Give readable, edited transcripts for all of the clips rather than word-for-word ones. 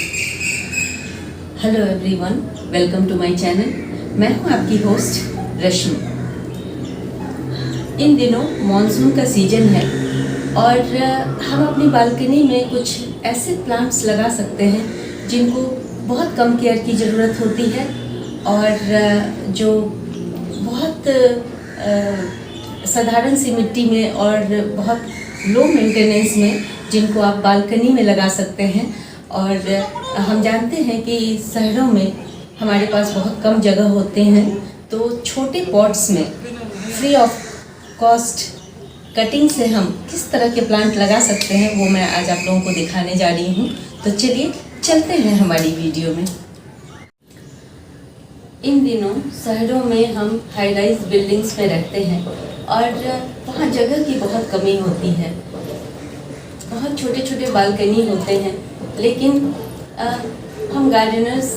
Hello everyone, welcome to my channel. मैं हूं आपकी होस्ट रश्मि। इन दिनों मॉनसून का सीजन है और हम अपनी बालकनी में कुछ ऐसे प्लांट्स लगा सकते हैं जिनको बहुत कम केयर की ज़रूरत होती है और जो बहुत साधारण सी मिट्टी में और बहुत लो मेंटेनेंस में जिनको आप बालकनी में लगा सकते हैं। और हम जानते हैं कि शहरों में हमारे पास बहुत कम जगह होते हैं, तो छोटे पॉट्स में फ्री ऑफ कॉस्ट कटिंग से हम किस तरह के प्लांट लगा सकते हैं वो मैं आज आप लोगों को दिखाने जा रही हूँ। तो चलिए चलते हैं हमारी वीडियो में। इन दिनों शहरों में हम हाई राइज बिल्डिंग्स में रहते हैं और वहाँ जगह की बहुत कमी होती है। बहुत छोटे छोटे बालकनी होते हैं, लेकिन हम गार्डनर्स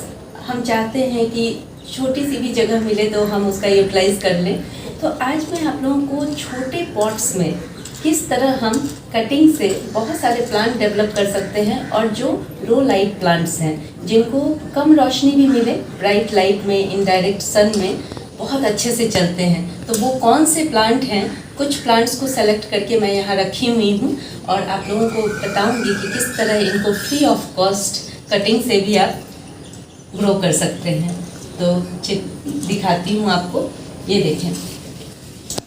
हम चाहते हैं कि छोटी सी भी जगह मिले तो हम उसका यूटिलाइज़ कर लें। तो आज मैं आप लोगों को छोटे पॉट्स में किस तरह हम कटिंग से बहुत सारे प्लांट डेवलप कर सकते हैं और जो लो लाइट प्लांट्स हैं जिनको कम रोशनी भी मिले, ब्राइट लाइट में, इनडायरेक्ट सन में बहुत अच्छे से चलते हैं। तो वो कौन से प्लांट हैं, कुछ प्लांट्स को सेलेक्ट करके मैं यहाँ रखी हुई हूँ और आप लोगों को बताऊँगी कि किस तरह इनको फ्री ऑफ कॉस्ट कटिंग से भी आप ग्रो कर सकते हैं। तो दिखाती हूँ आपको, ये देखें।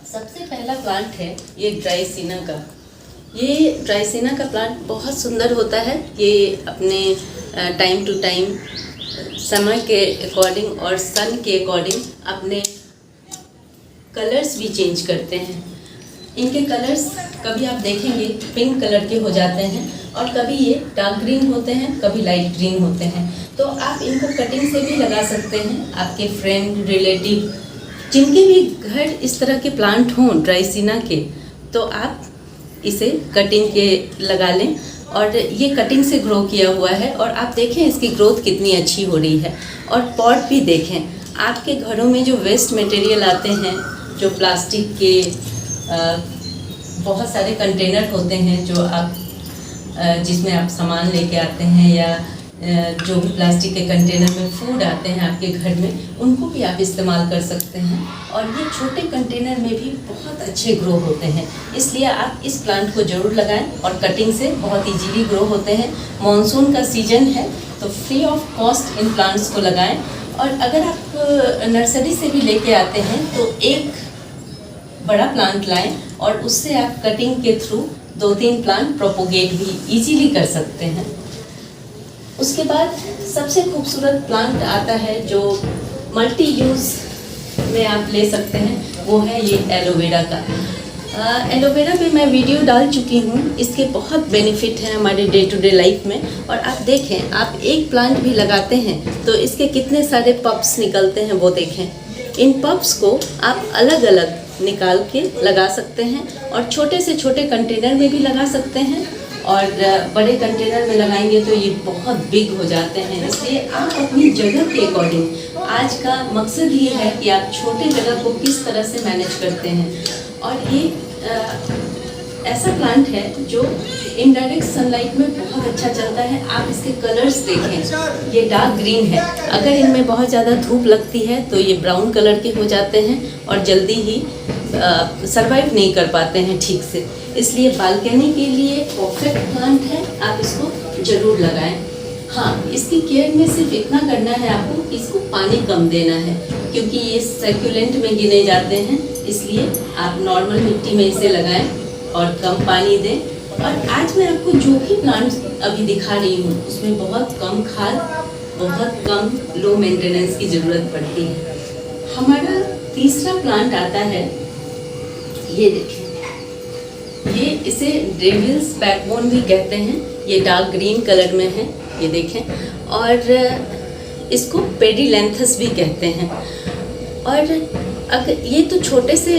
सबसे पहला प्लांट है ये ड्राइसिना का। ये ड्राइसिना का प्लांट बहुत सुंदर होता है। ये अपने टाइम टू टाइम समय के अकॉर्डिंग और सन के अकॉर्डिंग अपने कलर्स भी चेंज करते हैं। इनके कलर्स कभी आप देखेंगे पिंक कलर के हो जाते हैं और कभी ये डार्क ग्रीन होते हैं, कभी लाइट ग्रीन होते हैं। तो आप इनको कटिंग से भी लगा सकते हैं। आपके फ्रेंड, रिलेटिव जिनके भी घर इस तरह के प्लांट हों ड्राइसिना के, तो आप इसे कटिंग के लगा लें। और ये कटिंग से ग्रो किया हुआ है और आप देखें इसकी ग्रोथ कितनी अच्छी हो रही है। और पॉट भी देखें, आपके घरों में जो वेस्ट मटेरियल आते हैं, जो प्लास्टिक के बहुत सारे कंटेनर होते हैं जो आप जिसमें आप सामान लेके आते हैं, या जो भी प्लास्टिक के कंटेनर में फूड आते हैं आपके घर में, उनको भी आप इस्तेमाल कर सकते हैं। और ये छोटे कंटेनर में भी बहुत अच्छे ग्रो होते हैं, इसलिए आप इस प्लांट को ज़रूर लगाएं और कटिंग से बहुत इजीली ग्रो होते हैं। मॉनसून का सीजन है तो free of cost in plants को लगाएं। और अगर आप नर्सरी से भी लेके आते हैं तो एक बड़ा प्लांट लाएं और उससे आप कटिंग के थ्रू 2-3 प्लांट प्रोपोगेट भी इजीली कर सकते हैं। उसके बाद सबसे खूबसूरत प्लांट आता है जो मल्टी यूज़ में आप ले सकते हैं, वो है ये एलोवेरा का। एलोवेरा पे मैं वीडियो डाल चुकी हूँ। इसके बहुत बेनिफिट हैं हमारे डे टू डे लाइफ में। और आप देखें, आप एक प्लांट भी लगाते हैं तो इसके कितने सारे पप्स निकलते हैं वो देखें। इन पप्स को आप अलग अलग निकाल के लगा सकते हैं और छोटे से छोटे कंटेनर में भी लगा सकते हैं और बड़े कंटेनर में लगाएंगे तो ये बहुत बिग हो जाते हैं। इसलिए आप अपनी जगह के अकॉर्डिंग, आज का मकसद ये है कि आप छोटे जगह को किस तरह से मैनेज करते हैं। और ये ऐसा प्लांट है जो इनडायरेक्ट सनलाइट में बहुत अच्छा चलता है। आप इसके कलर्स देखें, ये डार्क ग्रीन है। अगर इनमें बहुत ज़्यादा धूप लगती है तो ये ब्राउन कलर के हो जाते हैं और जल्दी ही सरवाइव नहीं कर पाते हैं ठीक से। इसलिए बालकनी के लिए परफेक्ट प्लांट है, आप इसको ज़रूर लगाएं। हाँ, इसकी केयर में सिर्फ इतना करना है आपको कि इसको पानी कम देना है, क्योंकि ये सर्कुलेंट में गिने जाते हैं। इसलिए आप नॉर्मल मिट्टी में इसे लगाएं और कम पानी दें। और आज मैं आपको जो भी प्लांट अभी दिखा रही हूँ उसमें बहुत कम खाद, बहुत कम लो मेंटेनेंस की ज़रूरत पड़ती है। हमारा तीसरा प्लांट आता है, ये देखिए, ये इसे डेविल्स बैकबोन भी कहते हैं। ये डार्क ग्रीन कलर में है, ये देखें। और इसको पेडिलेंथस भी कहते हैं। और अगर ये तो छोटे से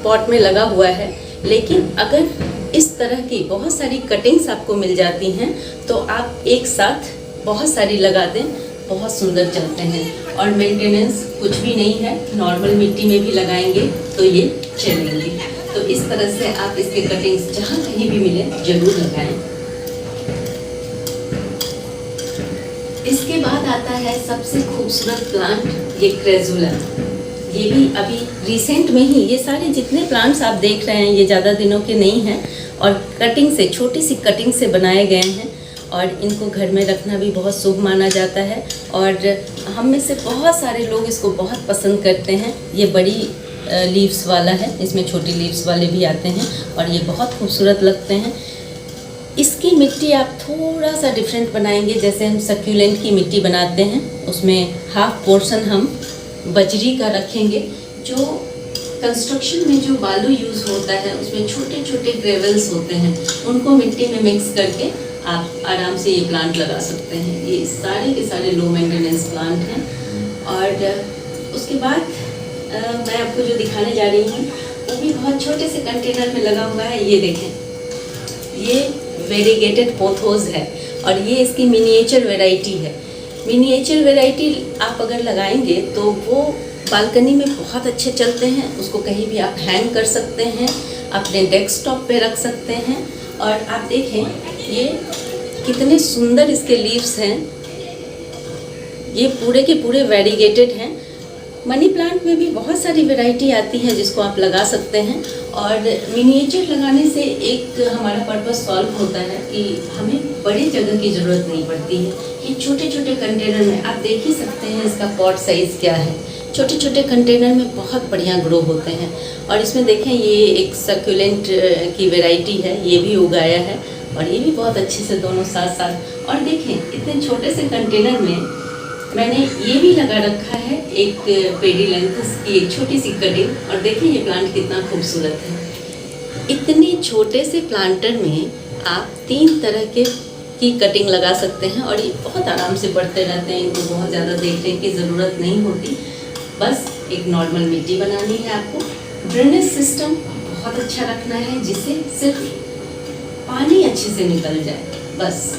पॉट में लगा हुआ है, लेकिन अगर इस तरह की बहुत सारी कटिंग्स आपको मिल जाती हैं तो आप एक साथ बहुत सारी लगा दें, बहुत सुंदर चलते हैं। और मेंटेनेंस कुछ भी नहीं है, नॉर्मल मिट्टी में भी लगाएंगे तो ये चलेंगे। तो इस तरह से आप इसके कटिंग्स जहाँ कहीं भी मिले ज़रूर लगाएं। इसके बाद आता है सबसे खूबसूरत प्लांट, ये क्रेजुला। ये भी अभी रिसेंट में ही, ये सारे जितने प्लांट्स आप देख रहे हैं ये ज़्यादा दिनों के नहीं हैं और कटिंग से, छोटी सी कटिंग से बनाए गए हैं और इनको घर में रखना भी बहुत शुभ माना जाता है और हम में से बहुत सारे लोग इसको बहुत पसंद करते हैं। ये बड़ी लीव्स वाला है, इसमें छोटी लीव्स वाले भी आते हैं और ये बहुत खूबसूरत लगते हैं। इसकी मिट्टी आप थोड़ा सा डिफरेंट बनाएंगे, जैसे हम सक्यूलेंट की मिट्टी बनाते हैं उसमें हाफ पोर्शन हम बजरी का रखेंगे। जो कंस्ट्रक्शन में जो बालू यूज़ होता है उसमें छोटे छोटे ग्रेवल्स होते हैं, उनको मिट्टी में मिक्स करके आप आराम से ये प्लांट लगा सकते हैं। ये सारे के सारे लो मेंटेनेंस प्लांट हैं। और उसके बाद मैं आपको जो दिखाने जा रही हूँ वो भी बहुत छोटे से कंटेनर में लगा हुआ है। ये देखें, ये वेरीगेटेड पोथोस है और ये इसकी मिनिएचर वैरायटी है। मिनिएचर वैरायटी आप अगर लगाएंगे तो वो बालकनी में बहुत अच्छे चलते हैं। उसको कहीं भी आप हैंग कर सकते हैं, अपने डेस्कटॉप पे रख सकते हैं। और आप देखें ये कितने सुंदर इसके लीव्स हैं। ये पूरे के पूरे वेरीगेटेड हैं। मनी प्लांट में भी बहुत सारी वैरायटी आती है जिसको आप लगा सकते हैं और मिनिएचर लगाने से एक हमारा पर्पस सॉल्व होता है कि हमें बड़ी जगह की ज़रूरत नहीं पड़ती है। ये छोटे छोटे कंटेनर में आप देख ही सकते हैं इसका पॉट साइज़ क्या है। छोटे छोटे कंटेनर में बहुत बढ़िया ग्रो होते हैं। और इसमें देखें ये एक सक्यूलेंट की वैरायटी है, ये भी उगाया है और ये भी बहुत अच्छे से दोनों साथ साथ। और देखें इतने छोटे से कंटेनर में मैंने ये भी लगा रखा है एक पेडीलेंथस की एक छोटी सी कटिंग। और देखिए ये प्लांट कितना खूबसूरत है। इतने छोटे से प्लांटर में आप 3 तरह की कटिंग लगा सकते हैं और ये बहुत आराम से बढ़ते रहते हैं। इनको बहुत ज़्यादा देखने की ज़रूरत नहीं होती, बस एक नॉर्मल मिट्टी बनानी है आपको। ड्रेनेज सिस्टम बहुत अच्छा रखना है जिससे सिर्फ पानी अच्छे से निकल जाए, बस।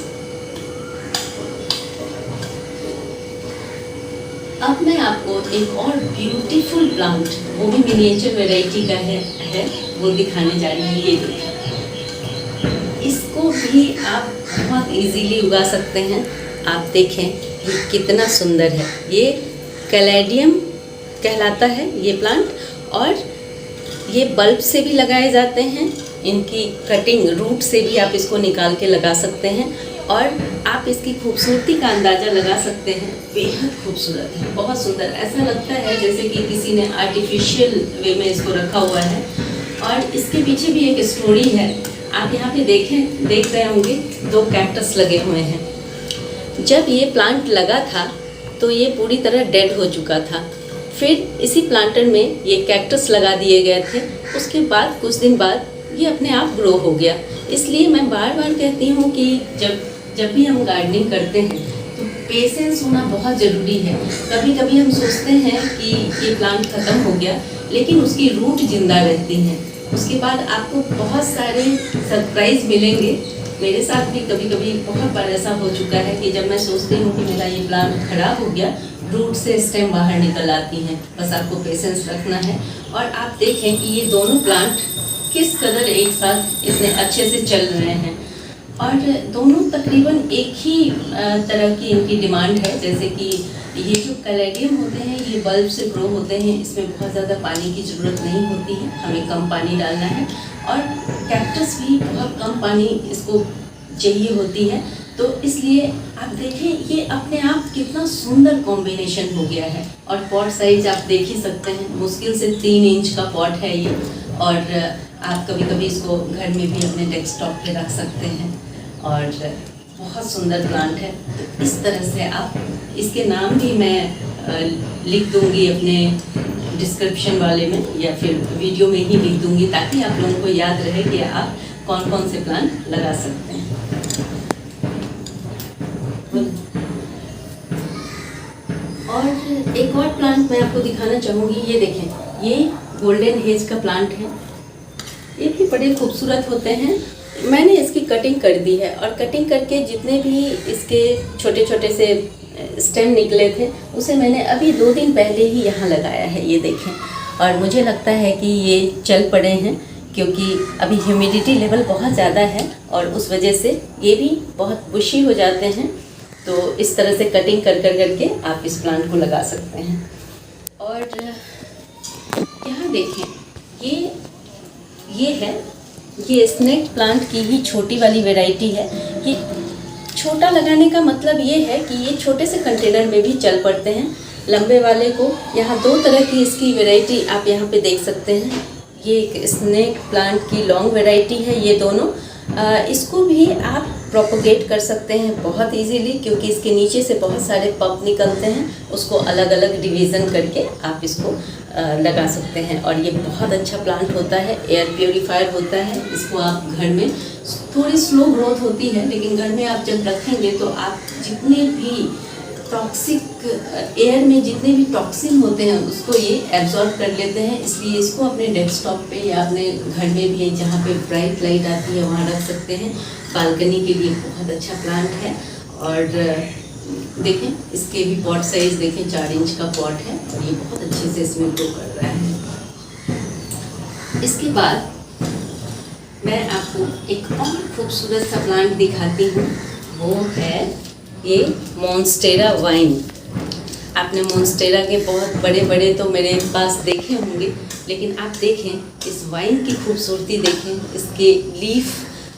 अब मैं आपको एक और ब्यूटीफुल प्लांट, वो भी मिनिएचर वैरायटी का है वो दिखाने जा रही हूँ। ये देखिए, इसको भी आप बहुत इजीली उगा सकते हैं। आप देखें ये कितना सुंदर है। ये कैलेडियम कहलाता है ये प्लांट और ये बल्ब से भी लगाए जाते हैं। इनकी कटिंग रूट से भी आप इसको निकाल के लगा सकते हैं और आप इसकी खूबसूरती का अंदाज़ा लगा सकते हैं। बेहद खूबसूरत है, बहुत सुंदर। ऐसा लगता है जैसे कि किसी ने आर्टिफिशियल वे में इसको रखा हुआ है। और इसके पीछे भी एक स्टोरी है। आप यहाँ पे देख रहे होंगे 2 कैक्टस लगे हुए हैं। जब ये प्लांट लगा था तो ये पूरी तरह डेड हो चुका था। फिर इसी प्लांटर में ये कैक्टस लगा दिए गए थे। उसके बाद कुछ दिन बाद ये अपने आप ग्रो हो गया। इसलिए मैं बार बार कहती हूँ कि जब भी हम गार्डनिंग करते हैं तो पेशेंस होना बहुत ज़रूरी है। कभी कभी हम सोचते हैं कि ये प्लांट ख़त्म हो गया, लेकिन उसकी रूट जिंदा रहती हैं। उसके बाद आपको बहुत सारे सरप्राइज़ मिलेंगे। मेरे साथ भी कभी कभी बहुत बार ऐसा हो चुका है कि जब मैं सोचती हूँ कि मेरा ये प्लांट खराब हो गया, रूट से स्टेम बाहर निकल आती हैं। बस आपको पेशेंस रखना है। और आप देखें कि ये दोनों प्लांट किस कदर एक साथ इतने अच्छे से चल रहे हैं और दोनों तकरीबन एक ही तरह की इनकी डिमांड है। जैसे कि ये जो कैलेडियम होते हैं ये बल्ब से ग्रो होते हैं, इसमें बहुत ज़्यादा पानी की ज़रूरत नहीं होती है, हमें कम पानी डालना है। और कैक्टस भी बहुत कम पानी इसको चाहिए होती है। तो इसलिए आप देखें ये अपने आप कितना सुंदर कॉम्बिनेशन हो गया है। और पॉट साइज आप देख ही सकते हैं, मुश्किल से 3 इंच का पॉट है ये। और आप कभी कभी इसको घर में भी अपने डेस्कटॉप पे रख सकते हैं और बहुत सुंदर प्लांट है। तो इस तरह से आप इसके नाम भी मैं लिख दूंगी अपने डिस्क्रिप्शन वाले में या फिर वीडियो में ही लिख दूंगी, ताकि आप लोगों को याद रहे कि आप कौन कौन से प्लांट लगा सकते हैं। और एक और प्लांट मैं आपको दिखाना चाहूँगी। ये देखें, ये गोल्डन हेज का प्लांट है। ये भी बड़े खूबसूरत होते हैं। मैंने इसकी कटिंग कर दी है और कटिंग करके जितने भी इसके छोटे छोटे से स्टेम निकले थे उसे मैंने अभी 2 दिन पहले ही यहाँ लगाया है। ये देखें, और मुझे लगता है कि ये चल पड़े हैं क्योंकि अभी ह्यूमिडिटी लेवल बहुत ज़्यादा है और उस वजह से ये भी बहुत बुशी हो जाते हैं। तो इस तरह से कटिंग कर करके आप इस प्लांट को लगा सकते हैं। और यहाँ देखें, ये स्नेक प्लांट की ही छोटी वाली वैरायटी है। ये छोटा लगाने का मतलब ये है कि ये छोटे से कंटेनर में भी चल पड़ते हैं। लंबे वाले को यहाँ 2 तरह की इसकी वैरायटी आप यहाँ पे देख सकते हैं। ये एक स्नेक प्लांट की लॉन्ग वैरायटी है, ये दोनों। इसको भी आप प्रोपोगेट कर सकते हैं बहुत इजीली, क्योंकि इसके नीचे से बहुत सारे पप निकलते हैं। उसको अलग अलग डिवीज़न करके आप इसको लगा सकते हैं। और ये बहुत अच्छा प्लांट होता है, एयर प्योरीफायर होता है। इसको आप घर में, थोड़ी स्लो ग्रोथ होती है, लेकिन घर में आप जब रखेंगे तो आप जितने भी टॉक्सिक एयर में जितने भी टॉक्सिन होते हैं उसको ये एब्जॉर्ब कर लेते हैं। इसलिए इसको अपने डेस्कटॉप पे या अपने घर में भी जहाँ पे ब्राइट लाइट आती है वहाँ रख सकते हैं। बालकनी के लिए बहुत अच्छा प्लांट है। और देखें, इसके भी पॉट साइज देखें, 4 इंच का पॉट है और ये बहुत अच्छे से इसमें ग्रो कर रहा है। इसके बाद मैं आपको एक और खूबसूरत सा प्लांट दिखाती हूँ, वो है ये मॉन्स्टेरा वाइन। आपने मॉन्स्टेरा के बहुत बड़े बड़े तो मेरे पास देखे होंगे, लेकिन आप देखें इस वाइन की खूबसूरती देखें। इसके लीफ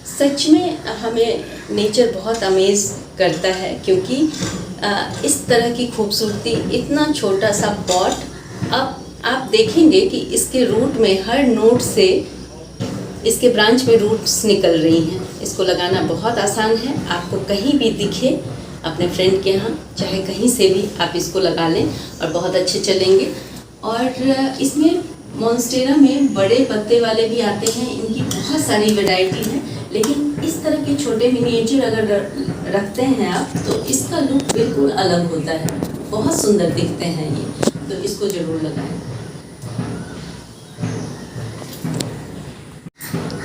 सच में हमें नेचर बहुत अमेज़ करता है, क्योंकि इस तरह की खूबसूरती, इतना छोटा सा पॉट। अब आप देखेंगे कि इसके रूट में, हर नोड से इसके ब्रांच में रूट्स निकल रही हैं। इसको लगाना बहुत आसान है। आपको कहीं भी दिखे, अपने फ्रेंड के यहाँ, चाहे कहीं से भी आप इसको लगा लें और बहुत अच्छे चलेंगे। और इसमें मॉन्स्टेरा में बड़े पत्ते वाले भी आते हैं, इनकी बहुत सारी वैरायटी है। लेकिन इस तरह के छोटे मिनिएचर अगर रखते हैं आप, तो इसका लुक बिल्कुल अलग होता है, बहुत सुंदर दिखते हैं ये। तो इसको ज़रूर लगाएं।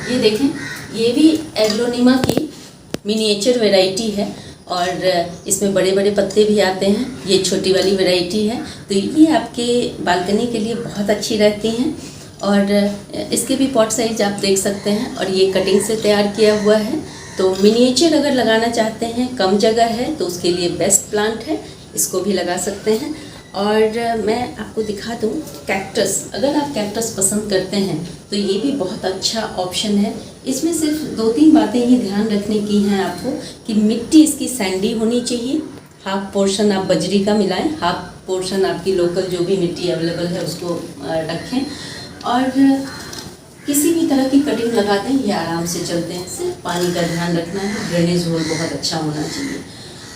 ये देखें, ये भी एग्लोनिमा की मिनिएचर वैरायटी है और इसमें बड़े बड़े पत्ते भी आते हैं। ये छोटी वाली वैरायटी है, तो ये आपके बालकनी के लिए बहुत अच्छी रहती हैं। और इसके भी पॉट साइज आप देख सकते हैं, और ये कटिंग से तैयार किया हुआ है। तो मिनिएचर अगर लगाना चाहते हैं, कम जगह है, तो उसके लिए बेस्ट प्लांट है, इसको भी लगा सकते हैं। और मैं आपको दिखा दूँ कैक्टस। अगर आप कैक्टस पसंद करते हैं तो ये भी बहुत अच्छा ऑप्शन है। इसमें सिर्फ 2-3 बातें ही ध्यान रखने की हैं आपको, कि मिट्टी इसकी सैंडी होनी चाहिए। हाफ पोर्शन आप बजरी का मिलाएं, हाफ पोर्शन आपकी लोकल जो भी मिट्टी अवेलेबल है उसको रखें। और किसी भी तरह की कटिंग लगा दें, ये आराम से चलते हैं। सिर्फ पानी का ध्यान रखना है, ड्रेनेज होल बहुत अच्छा होना चाहिए।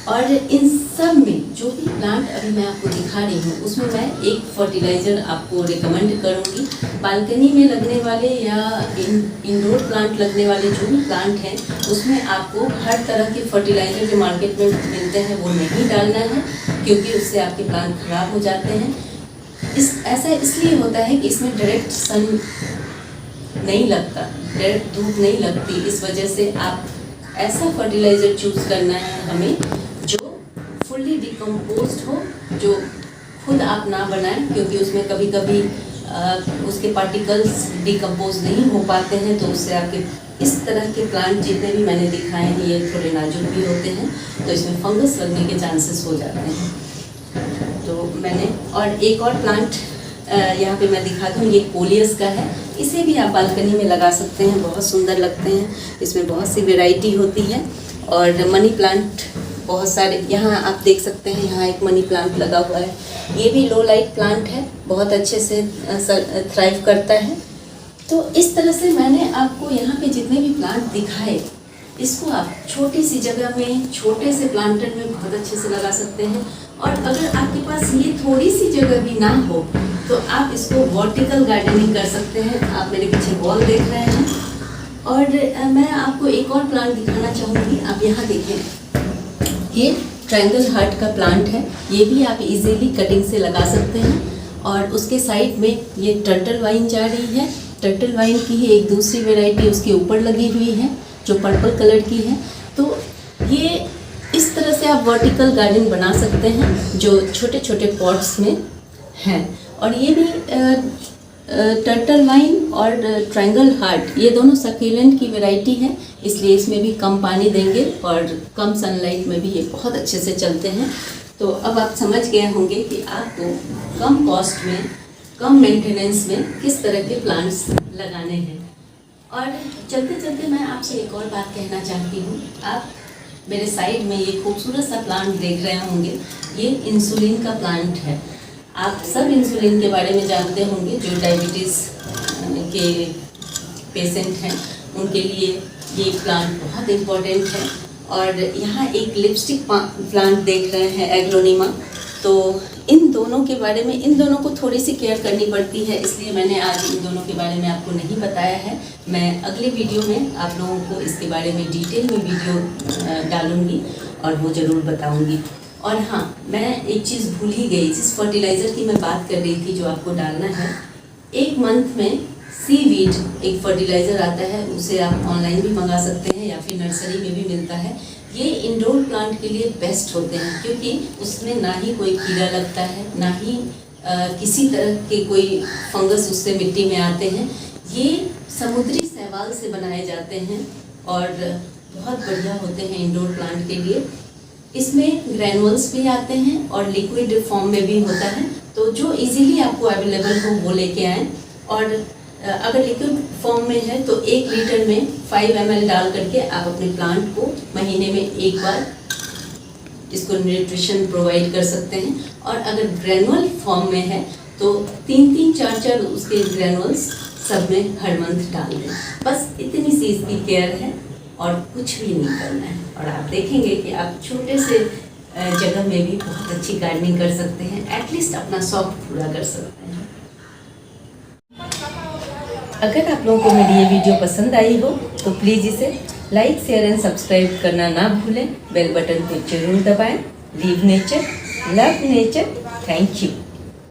और इन सब में जो भी प्लांट अभी मैं आपको दिखा रही हूँ, उसमें मैं एक फर्टिलाइज़र आपको रिकमेंड करूँगी। बालकनी में लगने वाले या इंडोर प्लांट लगने वाले जो भी प्लांट हैं, उसमें आपको हर तरह के फर्टिलाइज़र जो मार्केट में मिलते हैं वो नहीं डालना है, क्योंकि उससे आपके प्लांट खराब हो जाते हैं। ऐसा इसलिए होता है कि इसमें डायरेक्ट सन नहीं लगता, डायरेक्ट धूप नहीं लगती। इस वजह से आप ऐसा फर्टिलाइज़र चूज़ करना है हमें जो फुल्ली डिकम्पोज्ड हो, जो खुद आप ना बनाएं, क्योंकि उसमें कभी कभी उसके पार्टिकल्स डिकम्पोज नहीं हो पाते हैं। तो उससे आपके इस तरह के प्लांट जितने भी मैंने दिखाए हैं, ये थोड़े नाजुक भी होते हैं, तो इसमें फंगस लगने के चांसेस हो जाते हैं। तो मैंने और एक और प्लांट यहाँ पे मैं दिखा दूँ, ये कोलियस का है। इसे भी आप बालकनी में लगा सकते हैं, बहुत सुंदर लगते हैं। इसमें बहुत सी वैरायटी होती है। और मनी प्लांट बहुत सारे यहाँ आप देख सकते हैं, यहाँ एक मनी प्लांट लगा हुआ है। ये भी लो लाइट प्लांट है, बहुत अच्छे से थ्राइव करता है। तो इस तरह से मैंने आपको यहाँ पे जितने भी प्लांट दिखाए, इसको आप छोटी सी जगह में, छोटे से प्लांटर में बहुत अच्छे से लगा सकते हैं। और अगर आपके पास ये थोड़ी सी जगह भी ना हो, तो आप इसको वर्टिकल गार्डनिंग कर सकते हैं। आप मेरे पीछे वॉल देख रहे हैं। और मैं आपको एक और प्लांट दिखाना चाहूँगी। आप यहाँ देखें, ये ट्रायंगल हार्ट का प्लांट है। ये भी आप इजीली कटिंग से लगा सकते हैं। और उसके साइड में ये टर्टल वाइन जा रही है। टर्टल वाइन की ही एक दूसरी वैरायटी उसके ऊपर लगी हुई है, जो पर्पल कलर की है। तो ये इस तरह से आप वर्टिकल गार्डन बना सकते हैं, जो छोटे छोटे पॉट्स में हैं। और ये भी टर्टल वाइन और ट्रायंगल हार्ट ये दोनों सक्यूलेंट की वैरायटी है, इसलिए इसमें भी कम पानी देंगे और कम सनलाइट में भी ये बहुत अच्छे से चलते हैं। तो अब आप समझ गए होंगे कि आपको कम कॉस्ट में, कम मेंटेनेंस में किस तरह के प्लांट्स लगाने हैं। और चलते चलते मैं आपसे एक और बात कहना चाहती हूँ। आप मेरे साइड में ये खूबसूरत सा प्लांट देख रहे होंगे, ये इंसुलिन का प्लांट है। आप सब इंसुलिन के बारे में जानते होंगे, जो डायबिटीज़ के पेशेंट हैं उनके लिए ये प्लांट बहुत इम्पोर्टेंट है। और यहाँ एक लिपस्टिक प्लांट देख रहे हैं, एग्लोनिमा। तो इन दोनों के बारे में, इन दोनों को थोड़ी सी केयर करनी पड़ती है, इसलिए मैंने आज इन दोनों के बारे में आपको नहीं बताया है। मैं अगले वीडियो में आप लोगों को इसके बारे में डिटेल में वीडियो डालूँगी और वो ज़रूर बताऊँगी। और हाँ, मैं एक चीज़ भूल ही गई, जिस फर्टिलाइज़र की मैं बात कर रही थी जो आपको डालना है, एक मंथ में सीवीड एक फर्टिलाइज़र आता है, उसे आप ऑनलाइन भी मंगा सकते हैं या फिर नर्सरी में भी मिलता है। ये इंडोर प्लांट के लिए बेस्ट होते हैं, क्योंकि उसमें ना ही कोई कीड़ा लगता है, ना ही किसी तरह के कोई फंगस उससे मिट्टी में आते हैं। ये समुद्री शैवाल से बनाए जाते हैं और बहुत बढ़िया होते हैं इंडोर प्लांट के लिए। इसमें ग्रैनुअल्स भी आते हैं और लिक्विड फॉर्म में भी होता है, तो जो इजीली आपको अवेलेबल हो वो लेके आएँ। और अगर लिक्विड फॉर्म में है तो 1 लीटर में 5 ml डाल करके आप अपने प्लांट को महीने में एक बार इसको न्यूट्रिशन प्रोवाइड कर सकते हैं। और अगर ग्रैनुअल फॉर्म में है तो 3-3, 4-4 उसके ग्रैनुअल्स सब में हर मंथ डाल दें। बस इतनी सी इसकी केयर है और कुछ भी नहीं करना है, और आप देखेंगे कि आप छोटे से जगह में भी बहुत अच्छी गार्डनिंग कर सकते हैं, एटलीस्ट अपना शौक पूरा कर सकते हैं। अगर आप लोगों को मेरी ये वीडियो पसंद आई हो तो प्लीज़ इसे लाइक, शेयर एंड सब्सक्राइब करना ना भूलें। बेल बटन को जरूर दबाएं। Leave nature, love nature. Thank you.